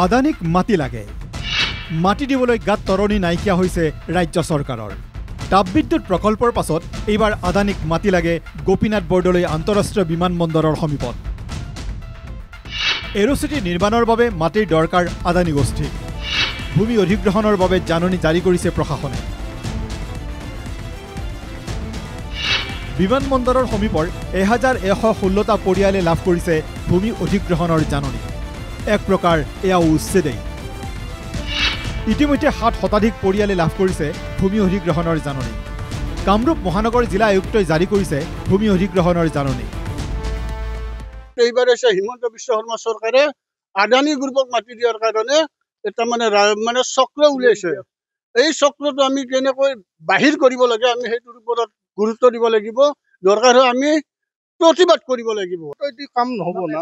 আদানীক মাটি লাগে। মাটি দিবলৈ গাত তৰণি নাইকিয়া হৈছে ৰাজ্য চৰকাৰৰ। তাপবিদ্যুৎ প্ৰকল্পৰ পাছত এইবাৰ আদানীক মাটি লাগে গোপীনাথ বৰদলৈ আন্তঃৰাষ্ট্ৰীয় বিমানবন্দৰৰ সমীপত। এৰোচিটি নিৰ্মাণৰ বাবে মাটিৰ দৰকাৰ আদানী গোষ্ঠীক। ভূমি অধিগ্ৰহণৰ বাবে জাননী জাৰি কৰিছে প্ৰশাসনে। বিমানবন্দৰৰ সমীপৰ 1116টা পৰিয়ালে লাভ কৰিছে ভূমি অধিগ্ৰহণৰ জাননী। এক প্ৰকাৰ এয়াও উচ্ছেদেই। ইতিমধ্যে 7 শতাধিক পৰিয়ালে লাভ কৰিছে ভূমি অধিগ্ৰহণৰ জাননী। কামৰূপ মহানগৰ জিলা আয়ুক্তই জাৰি কৰিছে ভূমি অধিগ্ৰহণৰ জাননী। এইবাৰ হিমন্ত বিশ্ব শৰ্মা চৰকাৰে আদানী গ্ৰুপক মাটি দিয়াৰ কাৰণে এটা মানে চক্ৰ উলিয়াইছে। এই চক্ৰটো আমি কেনেকৈ বাহিৰ কৰিব লাগে, আমি সেইটোৰ ওপৰত গুৰুত্ব দিব লাগিব। দৰকাৰ হয় আমি প্ৰতিবাদ কৰিব লাগিব। এইটো কাম নহ'ব না,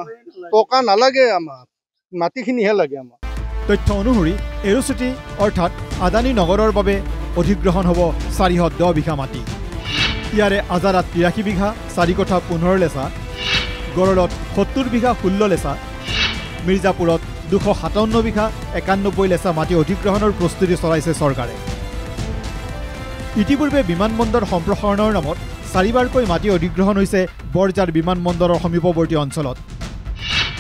টকা নালাগে, আমাক মাটিখিনিহে লাগে। আমাক তথ্য অনুসৰি এৰোচিটি অৰ্থাৎ আদানী নগৰৰ বাবে অধিগ্ৰহণ হ'ব 410 বিঘা মাটি। ইয়াৰে আজাৰাত 83 বিঘা 4 কঠা 15 লেচা, গড়লত 70 বিঘা 16 লেচা, মিৰ্জাপুৰত 257 বিঘা 91 লেচা মাটি অধিগ্ৰহণৰ প্ৰস্তুতি চলাইছে চৰকাৰে। ইতিপূৰ্বে বিমানবন্দৰ সম্প্ৰসাৰণৰ নামত 4বাৰকৈ মাটি অধিগ্ৰহণ হৈছে বৰজাৰ বিমানবন্দৰৰ সমীপৱৰ্তী অঞ্চলত।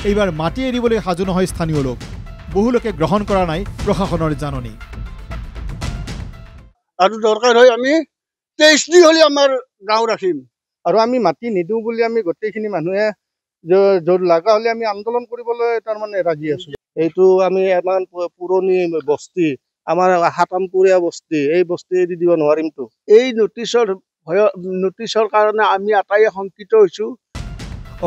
এইবাৰ মাটি এৰিবলৈ সাজু নহয় স্থানীয় লোক। বহু লোকে গ্ৰহণ কৰা নাই প্ৰশাসনৰ জাননী। আৰু দৰকাৰ হয় আমি 23 দিন হ'লে আমাৰ গাঁও ৰাখিম। আৰু আমি মাটি নিদিওঁ বুলি আমি গোটেইখিনি মানুহে য'ত লগা হ'লে আমি আন্দোলন কৰিবলৈ তাৰমানে ৰাজি আছোঁ। এইটো আমি ইমান পুৰণি বস্তি, আমাৰ হাতামপুৰীয়া বস্তি, এই বস্তি এৰি দিব নোৱাৰিমতো। এই নটিছৰ কাৰণে আমি আটাইয়ে শংকিত হৈছোঁ।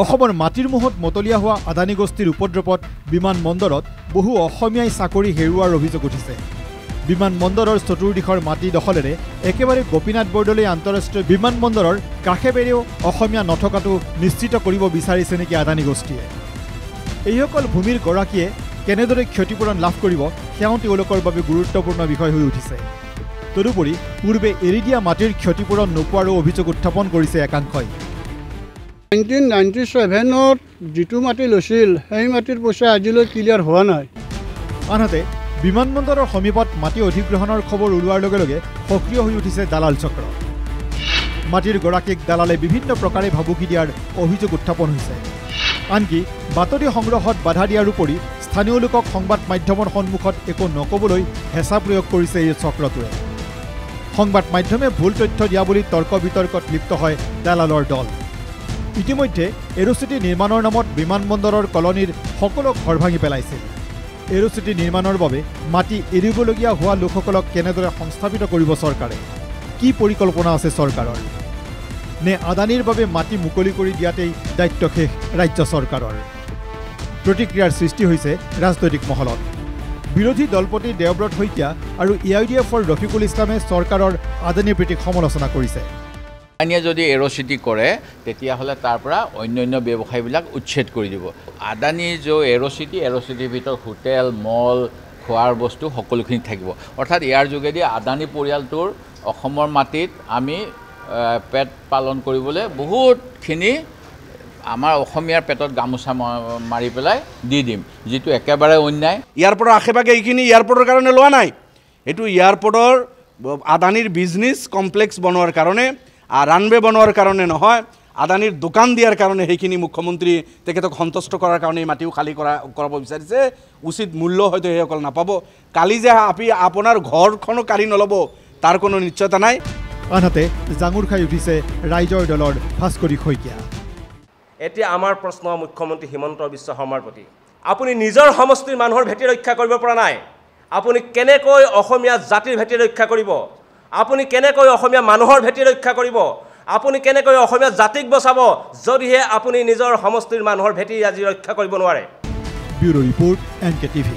অসমৰ মাটিৰ মোহত মতলীয়া হোৱা আদানী গোষ্ঠীৰ উপদ্ৰৱত বিমানবন্দৰত বহু অসমীয়াই চাকৰি হেৰুওৱাৰ অভিযোগ উঠিছে। বিমানবন্দৰৰ চতুৰ্দিশৰ মাটি দখলেৰে একেবাৰে গোপীনাথ বৰদলৈ আন্তঃৰাষ্ট্ৰীয় বিমানবন্দৰৰ কাষেবেৰেও অসমীয়া নথকাটো নিশ্চিত কৰিব বিচাৰিছে নেকি আদানী গোষ্ঠীয়ে? এইসকল ভূমিৰ গৰাকীয়ে কেনেদৰে ক্ষতিপূৰণ লাভ কৰিব সেয়াও তেওঁলোকৰ বাবে গুৰুত্বপূৰ্ণ বিষয় হৈ উঠিছে। তদুপৰি পূৰ্বে এৰি দিয়া মাটিৰ ক্ষতিপূৰণ নোপোৱাৰো অভিযোগ উত্থাপন কৰিছে একাংশই। 1997ত যিটো মাটি লৈছিল সেই মাটিৰ পইচা আজিলৈ ক্লিয়াৰ হোৱা নাই। আনহাতে বিমানবন্দৰৰ সমীপত মাটি অধিগ্ৰহণৰ খবৰ ওলোৱাৰ লগে লগে সক্ৰিয় হৈ উঠিছে দালাল চক্ৰ। মাটিৰ গৰাকীক দালালে বিভিন্ন প্ৰকাৰে ভাবুকি দিয়াৰ অভিযোগ উত্থাপন হৈছে। আনকি বাতৰি সংগ্ৰহত বাধা দিয়াৰ উপৰি স্থানীয় লোকক সংবাদ মাধ্যমৰ সন্মুখত একো নকবলৈ হেঁচা প্ৰয়োগ কৰিছে এই চক্ৰটোৱে। সংবাদ মাধ্যমে ভুল তথ্য দিয়া বুলি তৰ্ক বিতৰ্কত লিপ্ত হয় দালালৰ দল। ইতিমধ্যে এৰোচিটি নিৰ্মাণৰ নামত বিমানবন্দৰৰ কলনীৰ সকলো ঘৰ ভাঙি পেলাইছিল। এৰোচিটি নিৰ্মাণৰ বাবে মাটি এৰিবলগীয়া হোৱা লোকসকলক কেনেদৰে সংস্থাপিত কৰিব চৰকাৰে? কি পৰিকল্পনা আছে চৰকাৰৰ? নে আদানীৰ বাবে মাটি মুকলি কৰি দিয়াতেই দায়িত্ব শেষ ৰাজ্য চৰকাৰৰ? প্ৰতিক্ৰিয়াৰ সৃষ্টি হৈছে ৰাজনৈতিক মহলত। বিৰোধী দলপতি দেৱব্ৰত শইকীয়া আৰু AIDFৰ ৰফিকুল ইছলামে চৰকাৰৰ আদানী প্ৰীতিক সমালোচনা কৰিছে। আদানীয়ে যদি এৰোচিটি কৰে তেতিয়াহ'লে তাৰ পৰা অন্যান্য ব্যৱসায়ীবিলাক উচ্ছেদ কৰি দিব। আদানী এৰোচিটিৰ ভিতৰত হোটেল, মল, খোৱাৰ বস্তু সকলোখিনি থাকিব। অৰ্থাৎ ইয়াৰ যোগেদি আদানী পৰিয়ালটোৰ অসমৰ মাটিত আমি পেট পালন কৰিবলৈ বহুতখিনি আমাৰ অসমীয়াৰ পেটত গামোচা মাৰি পেলাই দি দিম, যিটো একেবাৰে অন্যায়। এয়াৰপৰ্টৰ আশে-পাশে এইখিনি এয়াৰপৰ্টৰ কাৰণে লোৱা নাই, এইটো এয়াৰপৰ্টৰ আদানীৰ বিজনেছ কমপ্লেক্স বনোৱাৰ কাৰণে, ৰানৱে বনোৱাৰ কাৰণে নহয়, আদানীৰ দোকান দিয়াৰ কাৰণে সেইখিনি মুখ্যমন্ত্ৰী তেখেতক সন্তুষ্ট কৰাৰ কাৰণে মাটিও খালী কৰাব বিচাৰিছে। উচিত মূল্য হয়তো সেইসকল নাপাব। কালি যে আপোনাৰ ঘৰখনো কাঢ়ি নল'ব তাৰ কোনো নিশ্চয়তা নাই। আনহাতে জাঙুৰ খাই উঠিছে ৰাইজৰ দলৰ ভাস্কৰী শইকীয়া। এতিয়া আমাৰ প্ৰশ্ন মুখ্যমন্ত্ৰী হিমন্ত বিশ্ব শৰ্মাৰ প্ৰতি, আপুনি নিজৰ সমষ্টিৰ মানুহৰ ভেটি ৰক্ষা কৰিব পৰা নাই। আপুনি কেনেকৈ অসমীয়া জাতিৰ ভেটি ৰক্ষা কৰিব? আপুনি কেনেকৈ অসমীয়া মানুহৰ ভেটি ৰক্ষা কৰিব? আপুনি কেনেকৈ অসমীয়া জাতিক বচাব যদিহে আপুনি নিজৰ সমষ্টিৰ মানুহৰ ভেটি আজি ৰক্ষা কৰিব নোৱাৰে? Bureau report NK TV।